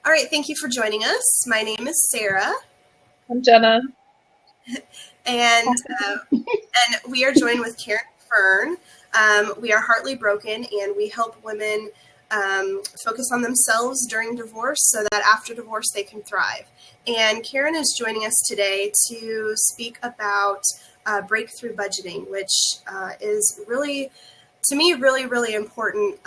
All right, thank you for joining us. My name is Sara. I'm Jenna. And we are joined with Caren Fern. We are Heartly Broken, and we help women focus on themselves during divorce so that after divorce they can thrive. And Caren is joining us today to speak about breakthrough budgeting, which is really, to me, really, really important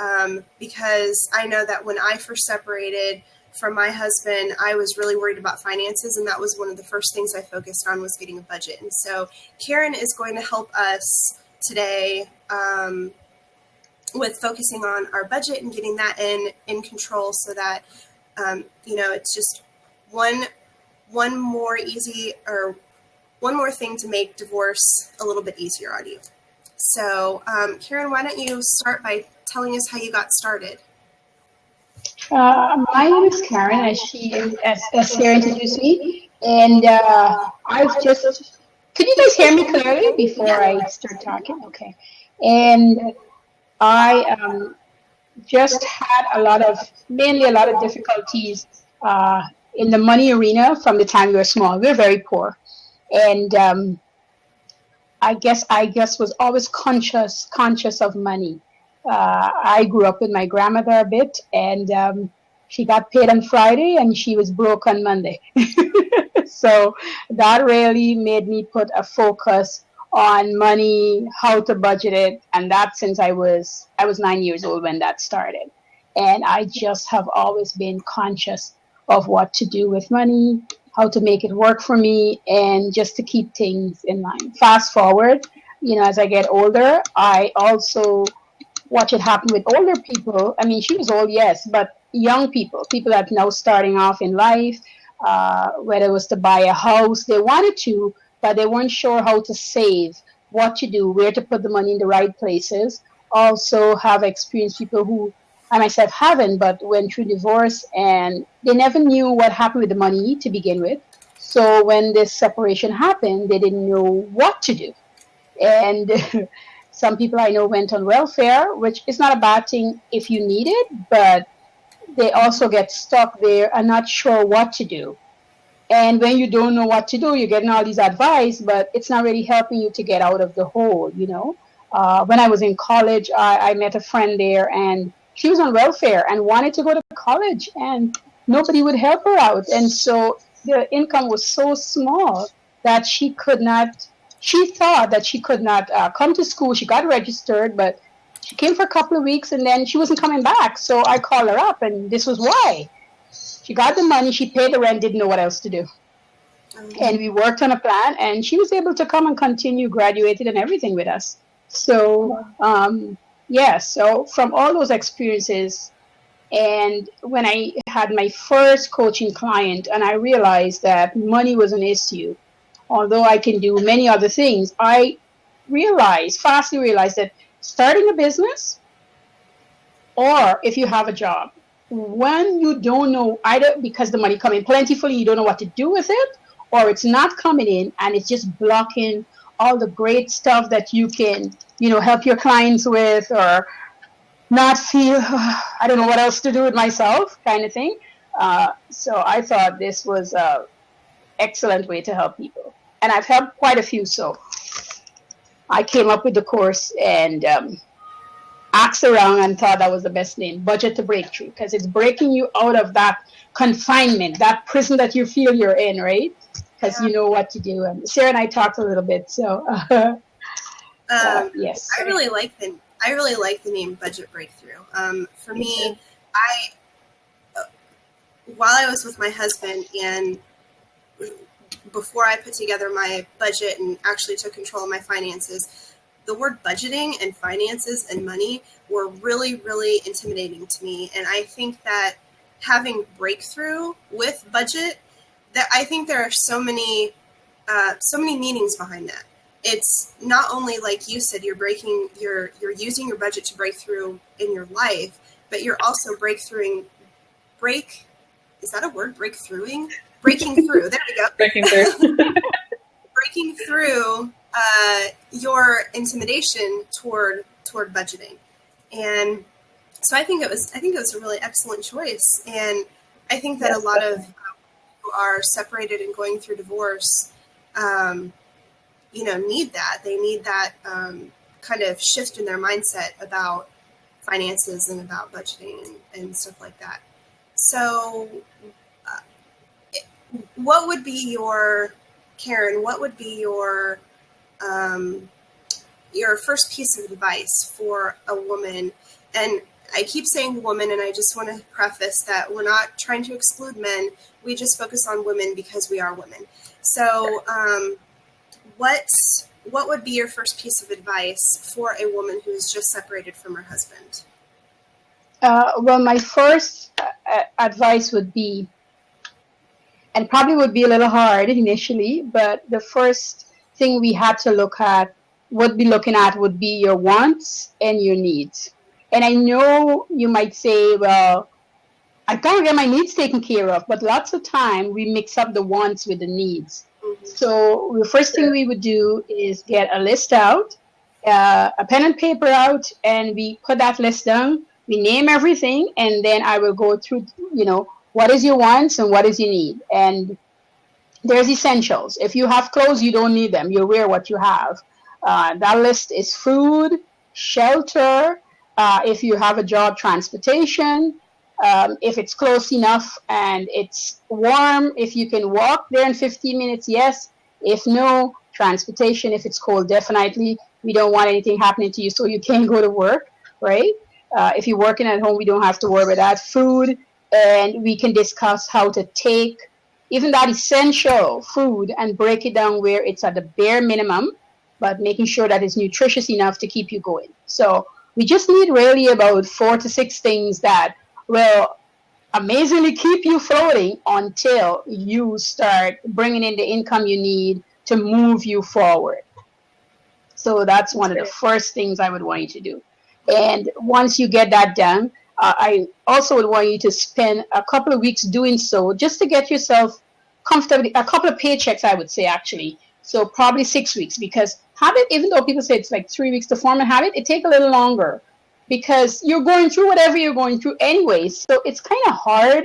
because I know that when I first separated from my husband, I was really worried about finances, and that was one of the first things I focused on was getting a budget. And so Caren is going to help us today with focusing on our budget and getting that in control so that, it's just one more thing to make divorce a little bit easier on you. So Caren, why don't you start by telling us how you got started? My name is Caren, as Sarah introduced me, and I've just. Could you guys hear me clearly before I start talking? Okay, and I just had mainly a lot of difficulties in the money arena from the time we were small. We were very poor, and I guess was always conscious of money. I grew up with my grandmother a bit, and she got paid on Friday and she was broke on Monday. So that really made me put a focus on money, how to budget it, and that since I was 9 years old when that started. And I just have always been conscious of what to do with money, how to make it work for me, and just to keep things in line. Fast forward, as I get older, I also watch it happen with older people. I mean, she was old, yes, but young people that now starting off in life, whether it was to buy a house, they wanted to, but they weren't sure how to save, what to do, where to put the money in the right places. Also have experienced people who I myself haven't, but went through divorce and they never knew what happened with the money to begin with. So when this separation happened, they didn't know what to do. And some people I know went on welfare, which is not a bad thing if you need it, but they also get stuck there and not sure what to do. And when you don't know what to do, you're getting all these advice, but it's not really helping you to get out of the hole, When I was in college, I met a friend there, and she was on welfare and wanted to go to college, and nobody would help her out. And so the income was so small that she thought that she could not come to school. She got registered, but she came for a couple of weeks and then she wasn't coming back. So I called her up, and this was why. She got the money, she paid the rent, didn't know what else to do. And we worked on a plan, and she was able to come and continue, graduated and everything with us. So, so from all those experiences, and when I had my first coaching client and I realized that money was an issue, although I can do many other things, I fastly realized that starting a business, or if you have a job, when you don't know, either because the money coming plentifully, you don't know what to do with it, or it's not coming in and it's just blocking all the great stuff that you can, help your clients with, or not feel, I don't know what else to do with myself kind of thing. So I thought this was a excellent way to help people. And I've helped quite a few. So I came up with the course and asked around and thought that was the best name, Budget to Breakthrough, because it's breaking you out of that confinement, that prison that you feel you're in, right? Because you know what to do. And Sarah and I talked a little bit. So yes, I really like the name Budget Breakthrough. For me, while I was with my husband and before I put together my budget and actually took control of my finances, the word budgeting and finances and money were really, really intimidating to me. And I think that having breakthrough with budget, that I think there are so many meanings behind that. It's not only, like you said, you're using your budget to break through in your life, but you're also is that a word? Breaking through. There we go. Breaking through. Breaking through your intimidation toward budgeting. And so I think it was a really excellent choice. And I think that a lot of who are separated and going through divorce, need that. They need that kind of shift in their mindset about finances and about budgeting and stuff like that. So what would be Caren, what would be your first piece of advice for a woman? And I keep saying woman, and I just want to preface that we're not trying to exclude men. We just focus on women because we are women. So what would be your first piece of advice for a woman who is just separated from her husband? Well, my first advice would be, and probably would be a little hard initially, but the first thing we had to would be your wants and your needs. And I know you might say, well, I gotta get my needs taken care of, but lots of time we mix up the wants with the needs. Mm-hmm. So the first thing we would do is get a list out, a pen and paper out, and we put that list down. We name everything, and then I will go through, what is your wants and what is your need. And there's essentials. If you have clothes, you don't need them. You wear what you have. That list is food, shelter, if you have a job, transportation, if it's close enough and it's warm, if you can walk there in 15 minutes, yes. If no, transportation. If it's cold, definitely. We don't want anything happening to you so you can't go to work, right? If you're working at home, we don't have to worry about that. Food, and we can discuss how to take even that essential food and break it down where it's at the bare minimum, but making sure that it's nutritious enough to keep you going. So we just need really about 4 to 6 things that will amazingly keep you floating until you start bringing in the income you need to move you forward. So that's one of the first things I would want you to do. And once you get that done, I also would want you to spend a couple of weeks doing so just to get yourself comfortable, a couple of paychecks, I would say, actually. So probably 6 weeks, because habit, even though people say it's like 3 weeks to form a habit, it takes a little longer because you're going through whatever you're going through anyway. So it's kind of hard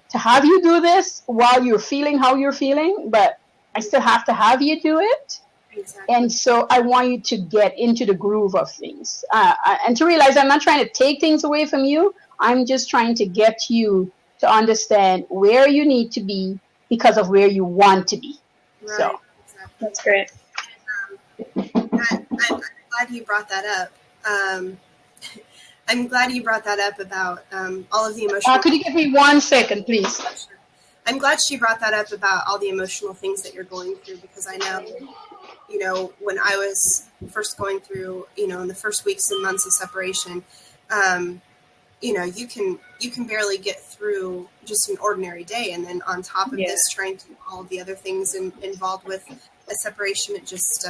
to have you do this while you're feeling how you're feeling, but I still have to have you do it. Exactly. And so I want you to get into the groove of things and to realize I'm not trying to take things away from you. I'm just trying to get you to understand where you need to be because of where you want to be. Right. So exactly. That's great. I'm glad you brought that up. I'm glad you brought that up about all of the emotional. Could you give me 1 second, please? Sure. I'm glad she brought that up about all the emotional things that you're going through, because I know, when I was first going through, in the first weeks and months of separation, you can barely get through just an ordinary day. And then on top of this, trying to do all the other things involved with a separation, it just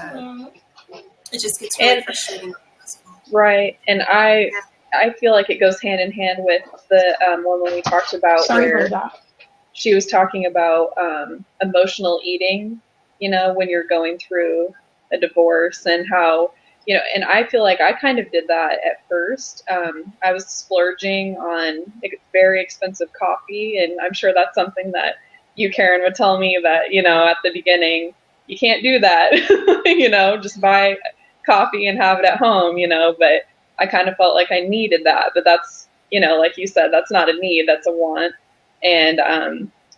gets really frustrating. Right. And I feel like it goes hand in hand with the one when we talked about she was talking about emotional eating, when you're going through a divorce, and how, and I feel like I kind of did that at first. I was splurging on very expensive coffee, and I'm sure that's something that you, Caren, would tell me that, at the beginning, you can't do that, just buy coffee and have it at home, but I kind of felt like I needed that. But that's, like you said, that's not a need, that's a want. And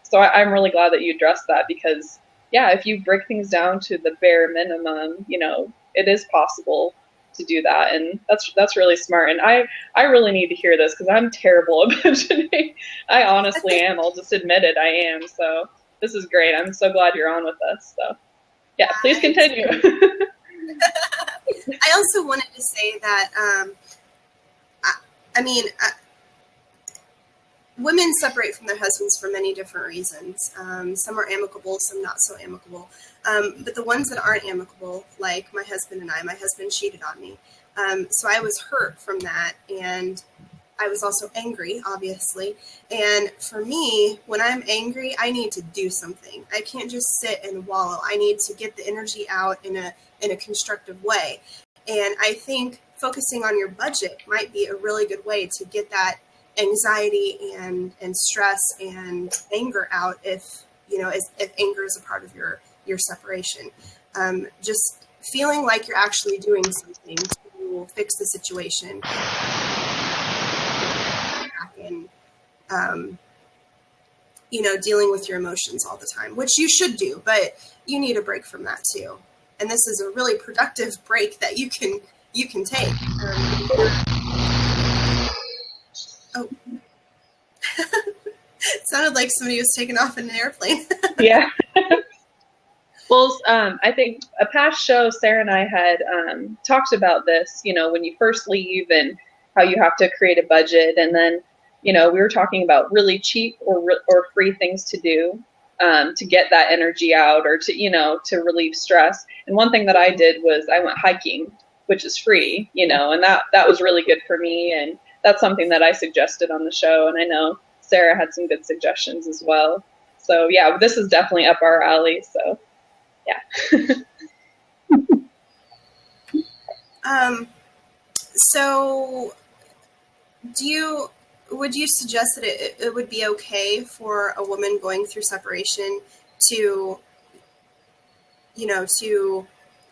so I'm really glad that you addressed that, because if you break things down to the bare minimum, it is possible to do that. And that's really smart. And I really need to hear this, because I'm terrible at budgeting. I honestly am. I'll just admit it. I am. So this is great. I'm so glad you're on with us. So please continue. I also wanted to say that, women separate from their husbands for many different reasons. Some are amicable, some not so amicable. But the ones that aren't amicable, like my husband and my husband cheated on me. So I was hurt from that, and I was also angry, obviously. And for me, when I'm angry, I need to do something. I can't just sit and wallow. I need to get the energy out in a constructive way. And I think focusing on your budget might be a really good way to get that anxiety and stress and anger out if anger is a part of your separation. Just feeling like you're actually doing something to fix the situation and dealing with your emotions all the time, which you should do, but you need a break from that too. And this is a really productive break that you can take. Oh, it sounded like somebody was taking off in an airplane. Yeah. Well, I think a past show, Sara and I had talked about this, when you first leave and how you have to create a budget. And then, we were talking about really cheap or free things to do to get that energy out or to relieve stress. And one thing that I did was I went hiking, which is free, and that was really good for me. And that's something that I suggested on the show. And I know Sara had some good suggestions as well. So yeah, this is definitely up our alley. So yeah. So would you suggest that it would be okay for a woman going through separation to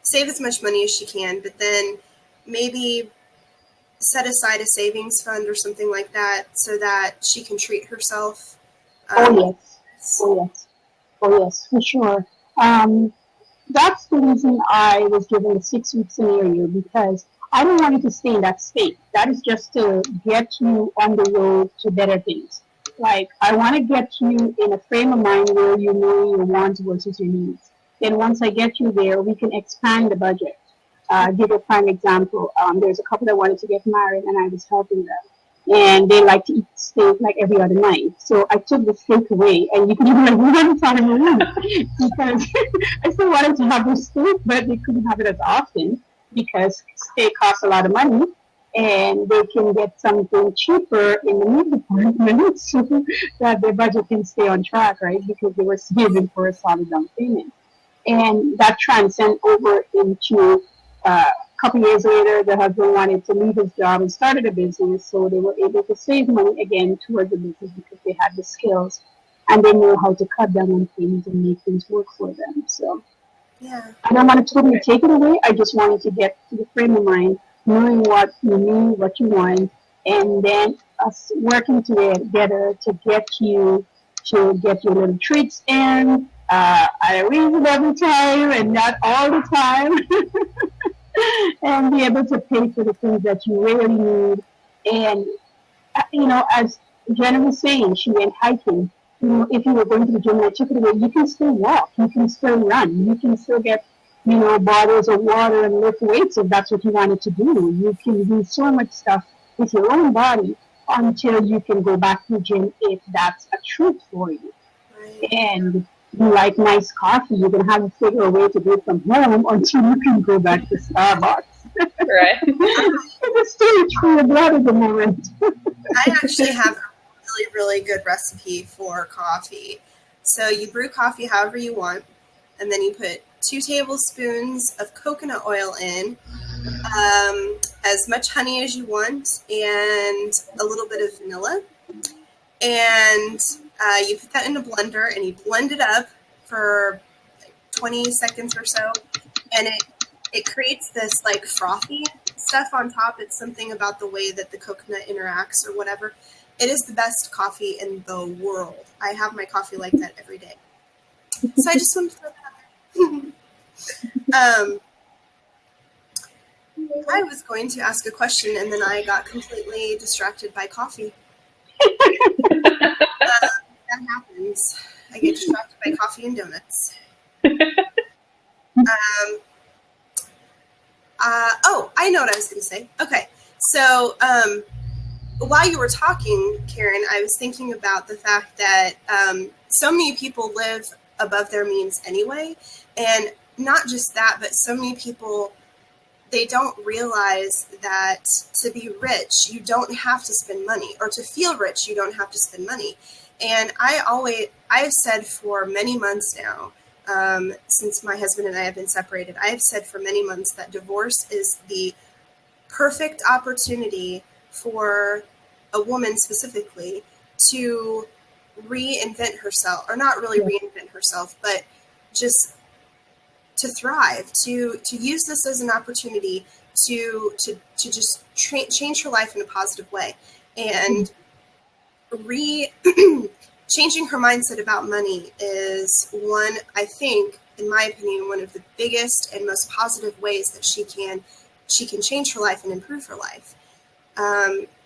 save as much money as she can, but then maybe set aside a savings fund or something like that so that she can treat herself? Oh yes, for sure. That's the reason I was given the 6-week scenario, because I don't want you to stay in that state. That is just to get you on the road to better things. Like, I want to get you in a frame of mind where you know your wants versus your needs. Then once I get you there, we can expand the budget. Give a prime example. There's a couple that wanted to get married, and I was helping them. And they like to eat steak like every other night. So I took the steak away, and you can even have one time a week because I still wanted to have the steak, but they couldn't have it as often because steak costs a lot of money, and they can get something cheaper in the meat department so that their budget can stay on track, right? Because they were saving for a solid down payment. And that transcended over into a couple years later, the husband wanted to leave his job and started a business, so they were able to save money again towards the business because they had the skills and they knew how to cut down on things and make things work for them. So yeah, I don't want to totally take it away. I just wanted to get to the frame of mind, knowing what you need, what you want, and then us working together to get you little treats in at a reasonable time and not all the time. And be able to pay for the things that you really need. And, as Jenna was saying, she went hiking. If you were going to the gym and I took it away, you can still walk, you can still run, you can still get, bottles of water and lift weights if that's what you wanted to do. You can do so much stuff with your own body until you can go back to the gym if that's a truth for you. right. And you like nice coffee, you can have to figure a way to do it from home until you can go back to Starbucks. Right. It's still for your blood at the moment. I actually have a really, really good recipe for coffee. So you brew coffee however you want, and then you put 2 tablespoons of coconut oil in, as much honey as you want, and a little bit of vanilla. And you put that in a blender and you blend it up for 20 seconds or so, and it creates this like frothy stuff on top. It's something about the way that the coconut interacts or whatever. It is the best coffee in the world. I have my coffee like that every day. So I just want to throw that out there. I was going to ask a question and then I got completely distracted by coffee. That happens. I get distracted by coffee and donuts. I know what I was going to say. Okay, so while you were talking, Caren, I was thinking about the fact that so many people live above their means anyway, and not just that, but so many people, they don't realize that to be rich, you don't have to spend money, or to feel rich, you don't have to spend money. And I've said for many months now, since my husband and I have been separated, I have said for many months that divorce is the perfect opportunity for a woman specifically to reinvent herself, or not really reinvent herself, but just to thrive, to use this as an opportunity to just change her life in a positive way. And changing her mindset about money is one, I think, in my opinion, one of the biggest and most positive ways that she can change her life and improve her life.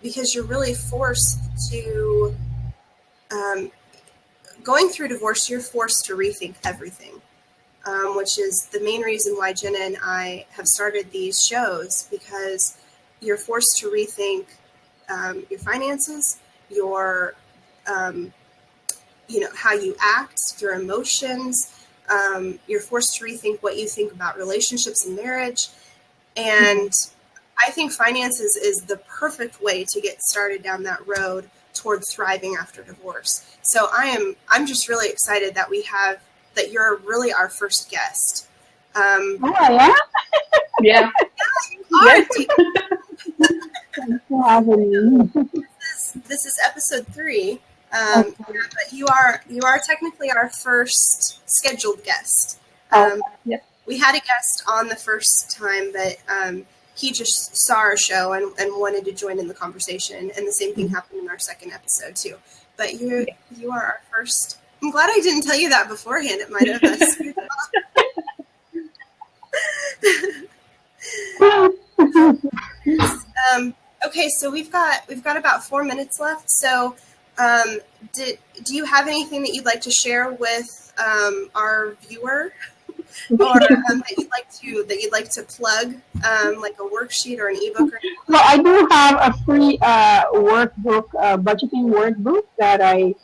Because you're really forced to, going through divorce, you're forced to rethink everything, which is the main reason why Jenna and I have started these shows, because you're forced to rethink your finances, your, how you act, your emotions. You're forced to rethink what you think about relationships and marriage. And I think finances is the perfect way to get started down that road toward thriving after divorce. So I'm just really excited that that you're really our first guest. Oh, I am? Yeah. Thanks for having me. This is episode 3. But you are technically our first scheduled guest. We had a guest on the first time, but he just saw our show and wanted to join in the conversation. And the same thing happened in our second episode too. But you are our first. I'm glad I didn't tell you that beforehand. It might have screwed up. Okay, so we've got about 4 minutes left. So, do you have anything that you'd like to share with our viewer, or that you'd like to plug, like a worksheet or an ebook? Well, I do have a free workbook, budgeting workbook that I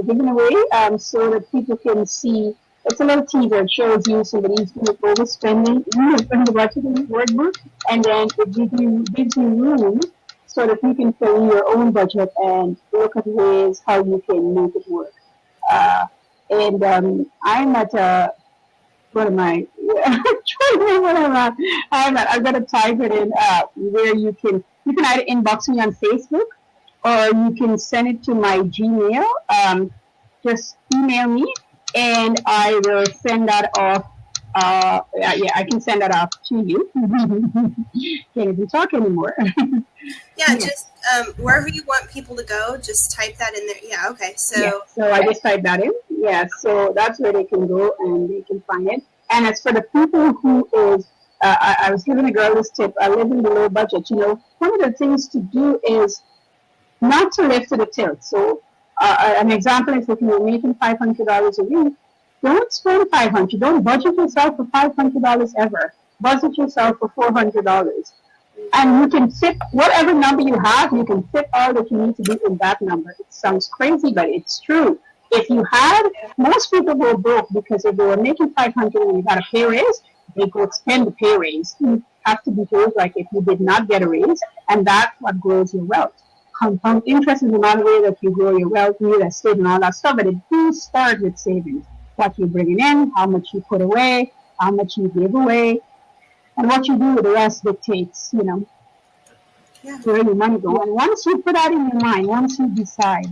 giving away, so that people can see. It's a little teaser. It shows you somebody's overspending in the budgeting workbook, and then it gives you room so that you can fill in your own budget and look at ways how you can make it work. And I'm at what am I? I'm trying to remember what I'm at. I've got to type it in where you can either inbox me on Facebook, or you can send it to my Gmail. Just email me, and I will send that off. I can send that off to you. Can't even talk anymore. Just wherever you want people to go, just type that in there. Yeah, okay. So I just type that in. Yeah, so that's where they can go and they can find it. And as for the people who is, I was giving a girl this tip, living below budget. One of the things to do is not to live to the tilt. So an example is if you're making $500 a week, don't spend $500. Don't budget yourself for $500 ever. Budget yourself for $400. And you can fit whatever number you have, you can fit all that you need to do in that number. It sounds crazy, but it's true. If you had, most people go broke because if they were making $500 and you got a pay raise, they go spend the pay raise. You have to be told, like, if you did not get a raise, and that's what grows your wealth. Compound interest is another way that you grow your wealth, real estate and all that stuff, but it does start with savings. What you're bringing in, how much you put away, how much you give away, and what you do with the rest dictates, where your money goes. And once you put that in your mind, once you decide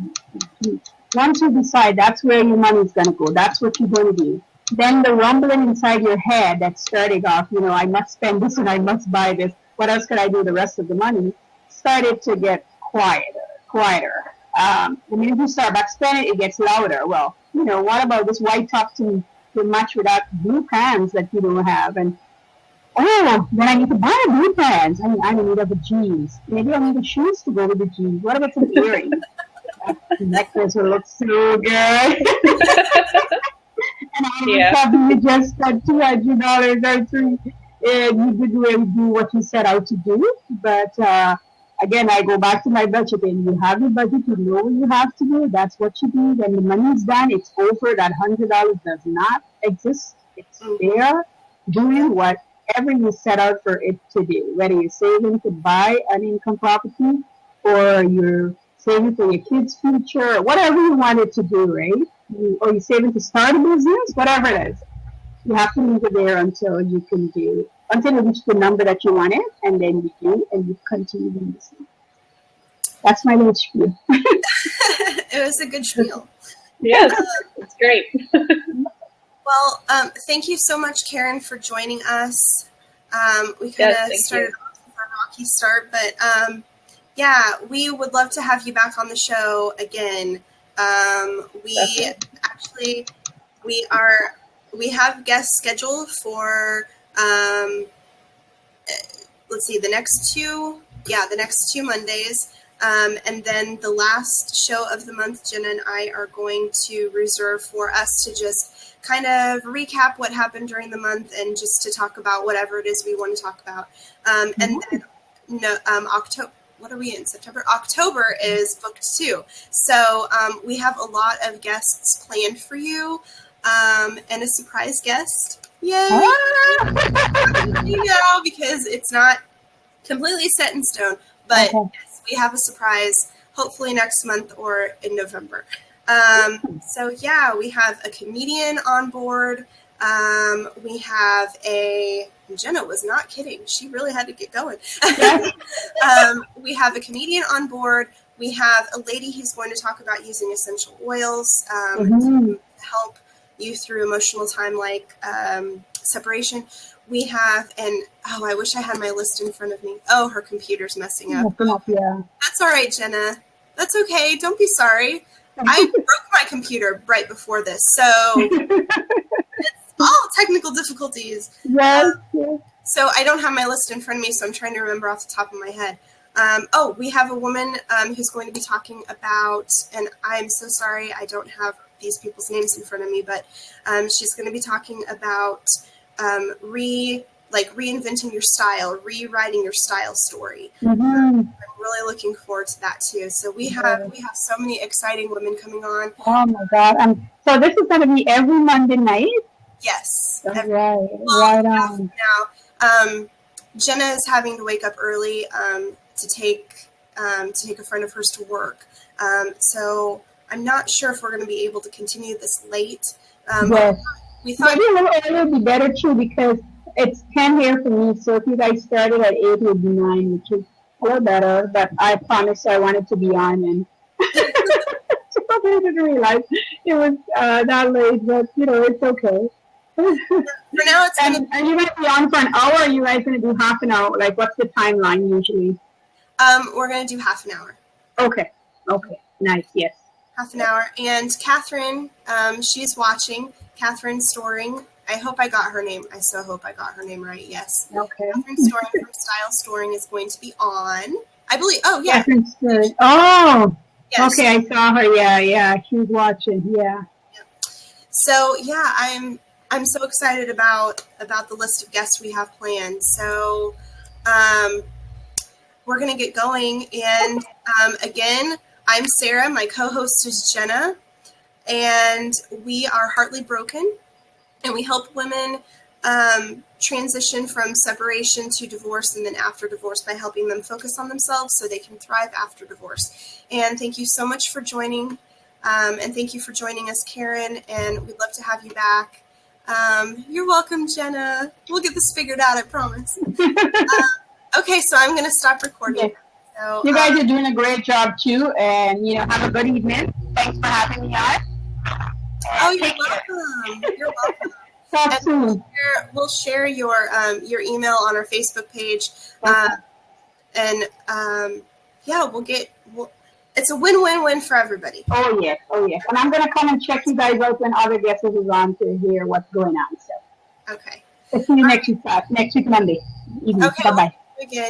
that's where your money is going to go, that's what you're going to do, then the rumbling inside your head that's starting off, I must spend this and I must buy this, what else could I do the rest of the money, started to get quieter. The minute you start back spending, it gets louder. Well, what about this white top to match with that blue pants that you don't have? And then I need to buy blue pants. I'm in need of the jeans. Maybe I need the shoes to go with the jeans. What about some earrings? That necklace will look so good. And all of a sudden you just spent $200 or $3, and you didn't really do what you set out to do. But again, I go back to my budgeting. You have your budget, you know what you have to do. That's what you do. When the money's done, it's over. That $100 does not exist. It's there, doing whatever you set out for it to do. Whether you're saving to buy an income property, or you're saving for your kids' future, whatever you want it to do, right? Or you're saving to start a business, whatever it is. You have to leave it there until you reach the number that you wanted, and then you do, and you continue doing this. That's my little spiel. It was a good spiel. Yes, it's great. Well, thank you so much, Caren, for joining us. We kind of started off with a rocky start, but yeah, we would love to have you back on the show again. We have guests scheduled for let's see, the next two Mondays. And then the last show of the month, Jenna and I are going to reserve for us to just kind of recap what happened during the month and just to talk about whatever it is we want to talk about. And then October, what are we in? September? October is booked too. So we have a lot of guests planned for you and a surprise guest. Yay! Because it's not completely set in stone, but yes, we have a surprise hopefully next month or in November. So yeah, we have a comedian on board. We have Jenna was not kidding. She really had to get going. We have a comedian on board. We have a lady who's going to talk about using essential oils to help you through emotional time like separation. We have, I wish I had my list in front of me. Oh, her computer's messing up. That's all right, Jenna. That's okay. Don't be sorry. I broke my computer right before this, so it's all technical difficulties. So I don't have my list in front of me, so I'm trying to remember off the top of my head. We have a woman who's going to be talking about, and I'm so sorry I don't have these people's names in front of me, but she's going to be talking about reinventing your style, rewriting your style story. I'm really looking forward to that too. So we have so many exciting women coming on. Oh my God! So this is going to be every Monday night. Yes. Right on. Now, Jenna is having to wake up early to take a friend of hers to work. So I'm not sure if we're going to be able to continue this late. We thought maybe a little earlier would be better too, because it's 10 here for me. So if you guys started at 8, it would be 9, which is a little better. But I promised I wanted to be on, and so I didn't realize it was that late. But it's okay. For now, it's and you going to be on for an hour? Or are you guys going to do half an hour? Like, what's the timeline usually? We're going to do half an hour. Okay. Nice. Yes. Half an hour. And Catherine, she's watching. Catherine Storing. I hope I got her name. I so hope I got her name right. Yes. Okay. Catherine Storing from Style Storing is going to be on. I believe. Oh, yeah. Catherine Storing. Oh. Yes. Okay, I saw her. Yeah. She's watching. Yeah. So yeah, I'm so excited about the list of guests we have planned. So we're gonna get going. And again, I'm Sara. My co-host is Jenna. And we are Heartily Broken, and we help women transition from separation to divorce and then after divorce by helping them focus on themselves so they can thrive after divorce. And thank you so much for joining, and thank you for joining us, Caren, and we'd love to have you back. You're welcome, Jenna. We'll get this figured out, I promise. Okay, so I'm going to stop recording. So, you guys are doing a great job, too, and, have a good evening. Thanks for having me on. Oh, you're welcome. You're welcome. Talk soon. We'll share your email on our Facebook page, it's a win-win-win for everybody. Oh yes. And I'm gonna come and check you guys out when other guests is on to hear what's going on. So okay. Let's see you next week Monday evening. Okay. Bye bye.